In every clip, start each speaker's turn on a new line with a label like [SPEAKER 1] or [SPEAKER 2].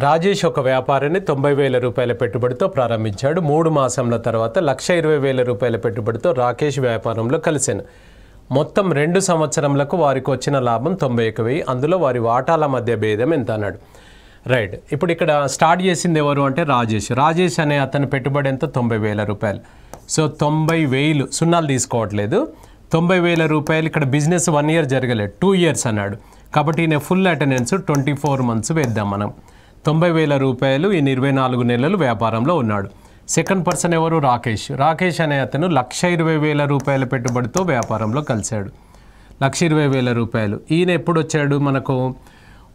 [SPEAKER 1] రాజేష్ ఒక వ్యాపారాన్ని 90,000 రూపాయల పెట్టుబడితో ప్రారంభించాడు. 3 మాసాల తర్వాత 1,20,000 రూపాయల పెట్టుబడితో రాకేష్ వ్యాపారంలో కలిశాను. మొత్తం 2 సంవత్సరములకు వారికి వచ్చిన లాభం 91,000. అందులో వారి వాటాల మధ్య భేదం ఎంత అన్నాడు. రైట్, ఇప్పుడు ఇక్కడ స్టార్ట్ చేసింది ఎవరు అంటే రాజేష్ అనే అతని పెట్టుబడి ఎంత 90,000 రూపాయలు. సో 90,000 సున్నాలు తీసుకోవట్లేదు. 90,000 రూపాయలు. ఇక్కడ బిజినెస్ 1 ఇయర్ జరగలేదు, 2 ఇయర్స్ అన్నాడు. కాబట్టి ఈయన ఫుల్ అటెండెన్స్ 24 మంత్స్ వేద్దాం మనం. 90,000 రూపాయలు ఈయన 24 నెలలు వ్యాపారంలో ఉన్నాడు. సెకండ్ పర్సన్ ఎవరు? రాకేష్ అనే అతను 1,20,000 రూపాయల పెట్టుబడితో వ్యాపారంలో కలిశాడు. 1,20,000 రూపాయలు. ఈయన ఎప్పుడు వచ్చాడు? మనకు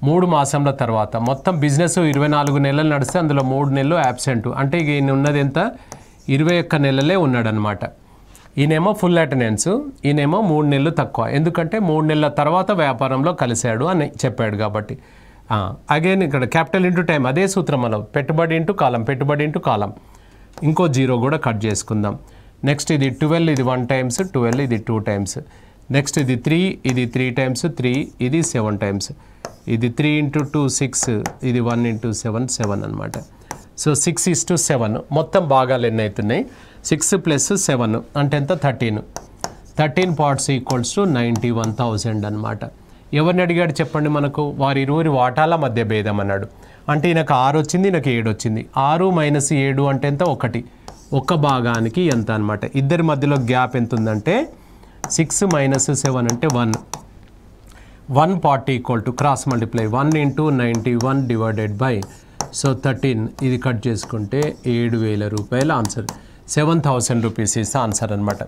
[SPEAKER 1] 3 మాసాల తర్వాత. మొత్తం బిజినెస్ 24 నెలలు నడిస్తే అందులో 3 నెలలు యాబ్సెంట్. అంటే ఈయన ఉన్నది ఎంత? 21 నెలలే ఉన్నాడనమాట. ఈయనేమో ఫుల్ అటెండెన్స్, ఈయనేమో 3 నెలలు తక్కువ. ఎందుకంటే 3 నెలల తర్వాత వ్యాపారంలో కలిశాడు అని చెప్పాడు కాబట్టి. అగైన్ ఇక్కడ క్యాపిటల్ ఇంటూ టైం, అదే సూత్రం మనం. పెట్టుబడి ఇంటూ కాలం. ఇంకో 0 కూడా కట్ చేసుకుందాం. నెక్స్ట్ ఇది 12, ఇది 1 టైమ్స్, 12 ఇది 2 టైమ్స్. నెక్స్ట్ ఇది 3, ఇది 3 టైమ్స్, 3 ఇది 7 టైమ్స్. ఇది 3 ఇంటూ 2 6, ఇది 1 ఇంటూ 7 7 అనమాట. సో 6:7. మొత్తం భాగాలు ఎన్ని అవుతున్నాయి? 6 + 7 అంటే ఎంత? 13 parts ఈక్వల్స్ టు 91,000 అనమాట. ఎవరిని అడిగాడు చెప్పండి మనకు? వారి ఇరువురి వాటాల మధ్య భేదం అన్నాడు. అంటే ఈయనకు 6 వచ్చింది, ఈయనకు 7 వచ్చింది. 6 - 7 అంటే ఎంత? 1. ఒక్క భాగానికి ఎంత అనమాట. ఇద్దరి మధ్యలో గ్యాప్ ఎంత ఉందంటే 6 - 7 అంటే 1. 1 part equal to cross multiply 1 into 91 divided by 13. ఇది కట్ చేసుకుంటే 7,000 రూపాయల ఆన్సర్. 7,000 రూపీస్ ఇస్ ఆన్సర్ అనమాట.